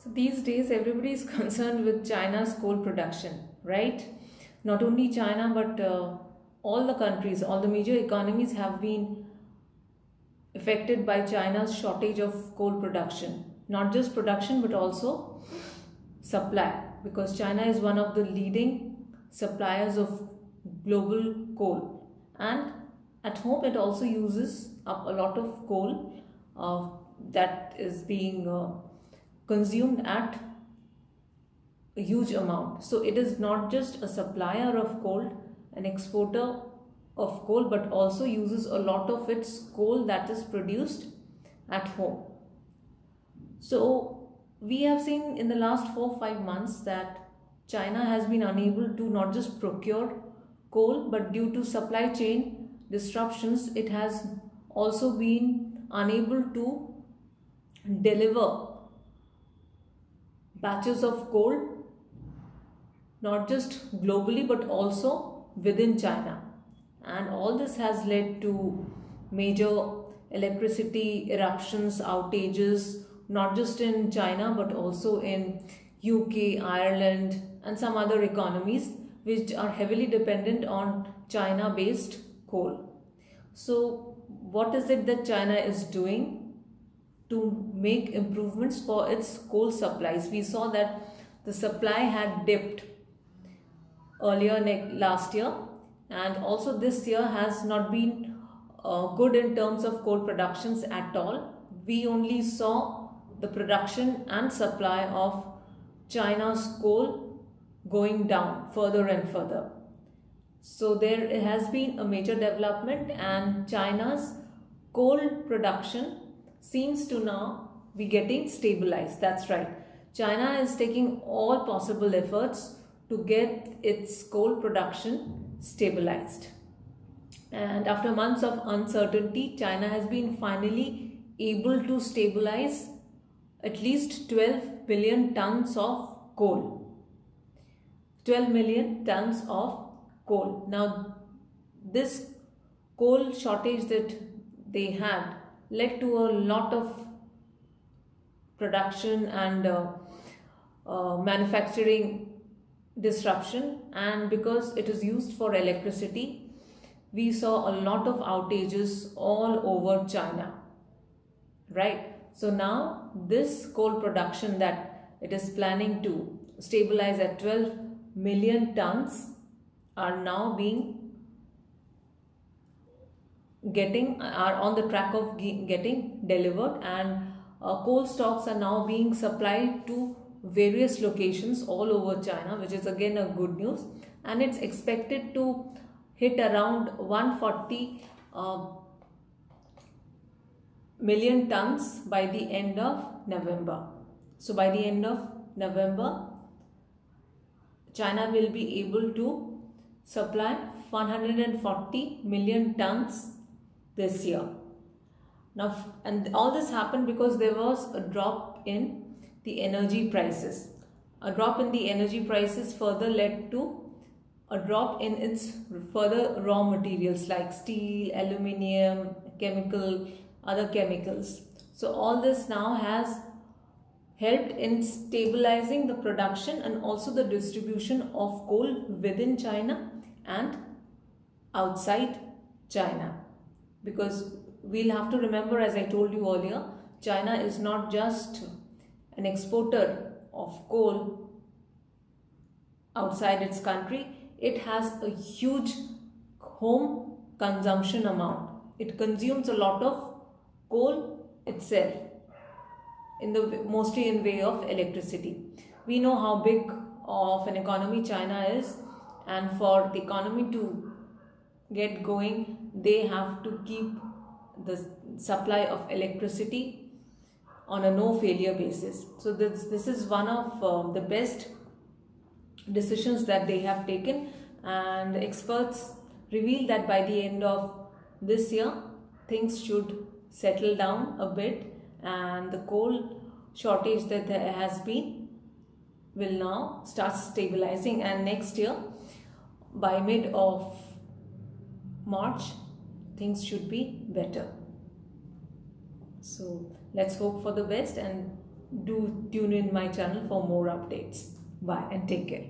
So these days everybody is concerned with China's coal production, right? Not only China but all the countries, all the major economies have been affected by China's shortage of coal production. Not just production but also supply, because China is one of the leading suppliers of global coal, and at home it also uses up a lot of coal that is being consumed at a huge amount. So it is not just a supplier of coal, an exporter of coal, but also uses a lot of its coal that is produced at home. So we have seen in the last 4-5 months that China has been unable to not just procure coal, but due to supply chain disruptions, it has also been unable to deliver batches of coal, not just globally but also within China. And all this has led to major electricity eruptions, outages, not just in China but also in UK, Ireland and some other economies which are heavily dependent on China-based coal. So what is it that China is doing to make improvements for its coal supplies? We saw that the supply had dipped earlier last year, and also this year has not been good in terms of coal productions at all. We only saw the production and supply of China's coal going down further and further. So there has been a major development, and China's coal production seems to now be getting stabilized. That's right. China is taking all possible efforts to get its coal production stabilized. And after months of uncertainty, China has been finally able to stabilize at least 12 billion tons of coal. 12 million tons of coal. Now, this coal shortage that they had led to a lot of production and manufacturing disruption, and because it is used for electricity, we saw a lot of outages all over China, right? So now this coal production that it is planning to stabilize at 12 million tons are now are on the track of getting delivered, and coal stocks are now being supplied to various locations all over China, which is again a good news, and it's expected to hit around 140 million tons by the end of November. So by the end of November, China will be able to supply 140 million tons this year. Now, and all this happened because there was a drop in the energy prices. A drop in the energy prices further led to a drop in its further raw materials like steel, aluminium, other chemicals. So all this now has helped in stabilizing the production and also the distribution of coal within China and outside China. Because we'll have to remember, as I told you earlier, China is not just an exporter of coal outside its country. It has a huge home consumption amount. It consumes a lot of coal itself, mostly in way of electricity. We know how big of an economy China is, and for the economy to get going, they have to keep the supply of electricity on a no failure basis. So this is one of the best decisions that they have taken, and experts reveal that by the end of this year things should settle down a bit, and the coal shortage that there has been will now start stabilizing, and next year by mid of March things should be better. So let's hope for the best, and do tune in my channel for more updates. Bye and take care.